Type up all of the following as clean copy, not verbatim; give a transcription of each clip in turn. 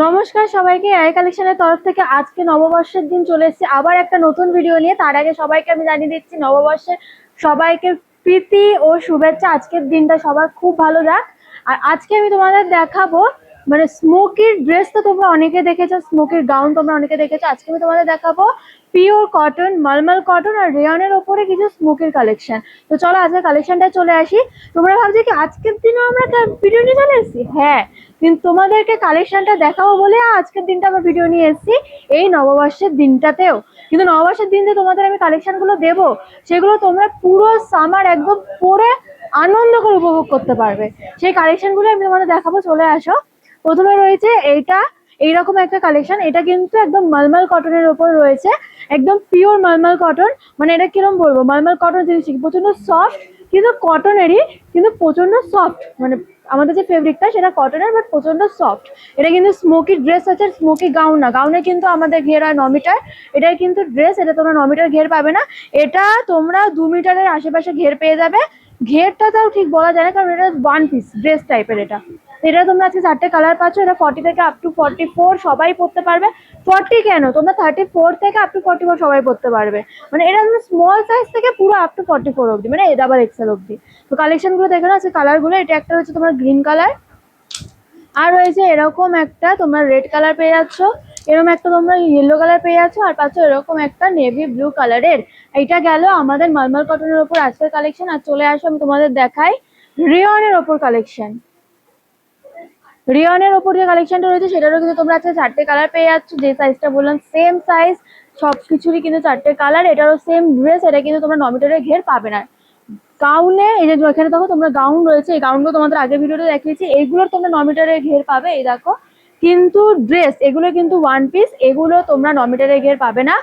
নমস্কার সবাইকে, এআই কালেকশনের তরফ থেকে আজকে নববর্ষের দিন চলে এসেছি আবার একটা নতুন ভিডিও নিয়ে। তার আগে সবাইকে আমি জানিয়ে দিচ্ছি নববর্ষের সবাইকে প্রীতি ও শুভেচ্ছা। আজকের দিনটা সবার খুব ভালো যাক। আর আজকে আমি তোমাদের দেখাবো মানে স্মোকির ড্রেস। তো তোমরা অনেকে দেখেছো, স্মোকির গাউন তোমরা অনেকে দেখেছো। আজকে আমি তোমাদের দেখাবো পিওর কটন, মালমাল কটন আর রেয়নের ওপরে কিছু স্মোকির কালেকশন। তো চলো আজকে কালেকশনটা চলে আসি। তোমরা ভাবছো কি আজকের দিনও আমরা ভিডিও নিয়ে চলে এসেছি? হ্যাঁ, কিন্তু তোমাদেরকে কালেকশনটা দেখাবো বলে আজকের দিনটা আবার ভিডিও নিয়ে এসেছি, এই নববর্ষের দিনটাতেও। কিন্তু নববর্ষের দিন যে তোমাদের আমি কালেকশনগুলো দেবো, সেগুলো তোমরা পুরো সামার একদম পরে আনন্দ করে উপভোগ করতে পারবে। সেই কালেকশনগুলো আমি তোমাদের দেখাবো, চলে আসো। প্রথমে রয়েছে এইটা, এইরকম একটা কালেকশন। এটা কিন্তু একদম মালমাল কটনের ওপর রয়েছে, একদম পিওর মালমাল কটন। মানে এটা কিরম বলবো, মালমাল কটন জিনিস প্রচন্ড সফট, কিন্তু কটনেরই, কিন্তু প্রচন্ড সফট। মানে আমাদের যে ফেব্রিকটা সেটা কটনের, বাট প্রচন্ড সফট। এটা কিন্তু স্মোকি ড্রেস আছে, স্মোকি গাউন না। গাউনে কিন্তু আমাদের ঘের হয় 9 মিটার, এটাই কিন্তু ড্রেস। এটা তোমরা 9 মিটার ঘের পাবে না, এটা তোমরা 2 মিটারের আশেপাশে ঘের পেয়ে যাবে। ঘেরটা তাও ঠিক বলা যায় না, কারণ এটা ওয়ান পিস ড্রেস টাইপের। এটা তোমরা আজকে 4টে কালার পাচ্ছ। এটা 40 থেকে আপ টু 44 সবাই পরতে পারবে। 40 কেন, তোমরা 34 থেকে আপ টু 44 সবাই পরতে পারবে। মানে এটা তোমরা স্মল সাইজ থেকে পুরো আপ টু 44 অব্দি, মানে ডাবল এক্সেল অব্দি। তো কালেকশন গুলো দেখে না, আছে কালারগুলো। এটা একটা হচ্ছে তোমার গ্রিন কালার, আর রয়েছে এরকম একটা তোমরা রেড কালার পেয়ে যাচ্ছ, এরকম একটা তোমরা ইয়েলো কালার পেয়ে যাচ্ছ, আর পাচ্ছ এরকম একটা নেভি ব্লু কালারের। এইটা গেল আমাদের মালমাল কটনের ওপর আজকের কালেকশন। আর চলে আসো আমি তোমাদের দেখাই রিয়নের ওপর কালেকশন। রিয়নের ওপর যে কালেকশনটা রয়েছে সেটারও কিন্তু তোমরা আজকে 4টে কালার পেয়ে যাচ্ছ। যে সাইজটা বললাম সেম সাইজ, সব কিছুরই কিন্তু 4টে কালার। এটারও সেম ড্রেস, এটা কিন্তু তোমরা 9 মিটারের ঘের পাবে না। গাউনে এই যে এখানে দেখো তোমরা গাউন রয়েছে, এই গাউনগুলো তোমাদের আগের ভিডিওতে দেখিয়েছি। এইগুলোর তোমরা 9 মিটারের ঘের পাবে, এই দেখো। কিন্তু ড্রেস এগুলো কিন্তু ওয়ান পিস, এগুলো তোমরা 9 মিটারের ঘের পাবে না,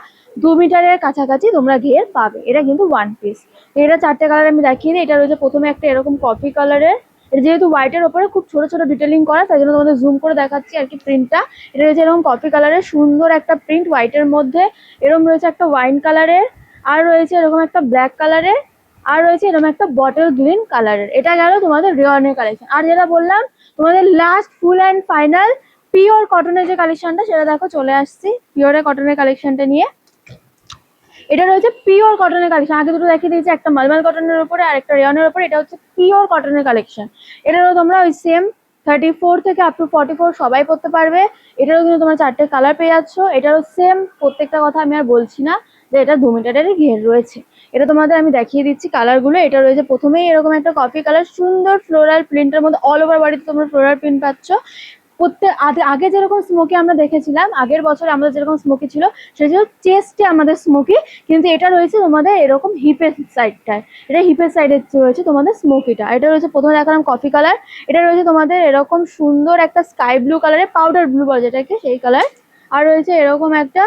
2 মিটারের কাছাকাছি তোমরা ঘের পাবে। এটা কিন্তু ওয়ান পিস। এটা 4টে কালার আমি দেখিয়ে দিই। এটা রয়েছে প্রথমে একটা এরকম কফি কালারের, এটা যেহেতু হোয়াইটের ওপরে খুব ছোট ছোট ডিটেলিং করা, তাই জন্য তোমাদের জুম করে দেখাচ্ছি আর কি প্রিন্টটা। এটা রয়েছে এরকম কফি কালারের সুন্দর একটা প্রিন্ট হোয়াইটের মধ্যে, এরকম রয়েছে একটা ওয়াইন কালারের, আর রয়েছে এরকম একটা ব্ল্যাক কালারের, আর রয়েছে এরকম একটা বটল গ্রিন কালারের। এটা গেল তোমাদের রিয়নের কালেকশন। আর যেটা বললাম তোমাদের last full and final pure কটনের যে কালেকশনটা, সেটা দেখো চলে আসছি পিওরের কটনের কালেকশনটা নিয়ে। এটা রয়েছে পিওর কটনের কালেকশন। আগে দুটো দেখিয়ে দিয়েছি, একটা মালমাল কটনের উপরে আর একটা রেয়নের উপরে। এটা হচ্ছে পিওর কটনের কালেকশন। এটারও তোমরা ওই সেম 34 থেকে আপ টু 44 সবাই পরতে পারবে। এটারও কিন্তু তোমরা 4টে কালার পেয়ে যাচ্ছ। এটারও সেম প্রত্যেকটা কথা আমি আর বলছি না যে এটা 2 মিটারের ঘের রয়েছে। এটা তোমাদের আমি দেখিয়ে দিচ্ছি কালারগুলো। এটা রয়েছে প্রথমেই এরকম একটা কফি কালার, সুন্দর ফ্লোরাল প্রিন্টের মধ্যে, অল ওভার বডিতে তোমরা ফ্লোরাল প্রিন্ট পাচ্ছ। প্রত্যেক আগে যেরকম স্মোকি আমরা দেখেছিলাম, আগের বছর আমাদের যেরকম স্মোকি ছিল সেটা ছিল চেস্টে আমাদের স্মোকি, কিন্তু এটা রয়েছে তোমাদের এরকম হিপের সাইডটায়। এটা হিপের সাইডে রয়েছে তোমাদের স্মোকিটা। এটা রয়েছে প্রথমে দেখালাম কফি কালার, এটা রয়েছে তোমাদের এরকম সুন্দর একটা স্কাই ব্লু কালারের, পাউডার ব্লু বলে যেটাকে, সেই কালার। আর রয়েছে এরকম একটা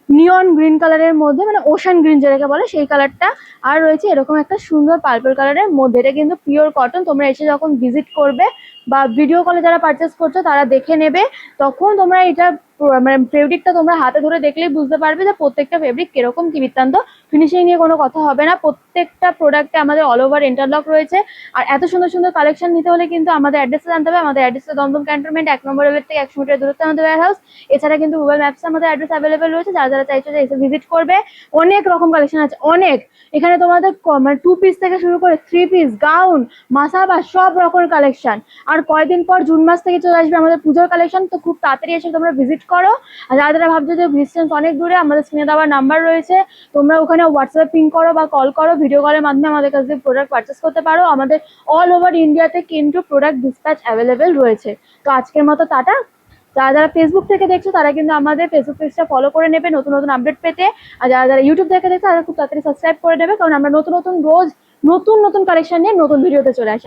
নিয়ন গ্রিন কালারের মধ্যে, মানে ওশান গ্রিন যেটাকে বলে সেই কালারটা। আর রয়েছে এরকম একটা সুন্দর পার্পল কালারের মধ্যে। এটা কিন্তু পিওর কটন। তোমরা এসে যখন ভিজিট করবে বা ভিডিও কলে যারা পারচেস করছো তারা দেখে নেবে, তখন তোমরা এটা মানে ফেব্রিকটা তোমরা হাতে ধরে দেখলেই বুঝতে পারবে যে প্রত্যেকটা ফেব্রিক কিরকম কি বৃত্তান্ত। ফিনিশিং নিয়ে কোনো কথা হবে না, প্রত্যেকটা প্রোডাক্টে আমাদের অল ওভার ইন্টারলক রয়েছে। আর এত সুন্দর সুন্দর কালেকশন নিতে হলে কিন্তু আমাদের অ্যাড্রেসে জানতে হবে। আমাদের অ্যাড্রেসে দমদম ক্যান্টনমেন্ট 1 নম্বর রেলের থেকে 100 মিটার দূরত্বে আমাদের ওয়্যার হাউস। এছাড়া কিন্তু গুগল ম্যাপসে আমাদের অ্যাড্রেস অ্যাভেলেবেল রয়েছে, যারা যারা চাইছো যে এসে ভিজিট করবে। অনেক রকম কালেকশন আছে, অনেক। এখানে তোমাদের মানে 2 পিস থেকে শুরু করে 3 পিস, গাউন, মাসাবা, সব রকমের কালেকশন। আর কয়েকদিন পর জুন মাস থেকে চলে আসবে আমাদের পুজোর কালেকশন, তো খুব তাড়াতাড়ি এসে তোমরা ভিজিট করো। আর যারা যারা ভাবছো যে ডিস্টেন্স অনেক দূরে, আমাদের স্ক্রিনে দেওয়ার নাম্বার রয়েছে, তোমরা ওখানে হোয়াটসঅ্যাপে পিং করো বা কল করো, ভিডিও কলের মাধ্যমে আমাদের কাছে প্রোডাক্ট পারচেস করতে পারো। আমাদের অল ওভার ইন্ডিয়াতে কিন্তু প্রোডাক্ট ডিসপ্যাচ অ্যাভেলেবেল রয়েছে। তো আজকের মতো টাটা। যারা যারা ফেসবুক থেকে দেখছো তারা কিন্তু আমাদের ফেসবুক পেজটা ফলো করে নেবে নতুন নতুন আপডেট পেতে। আর যারা যারা ইউটিউব থেকে দেখছো তারা খুব তাড়াতাড়ি সাবস্ক্রাইব করে নেবে, কারণ আমরা নতুন নতুন রোজ নতুন নতুন কালেকশন নিয়ে নতুন ভিডিওতে চলে আসি।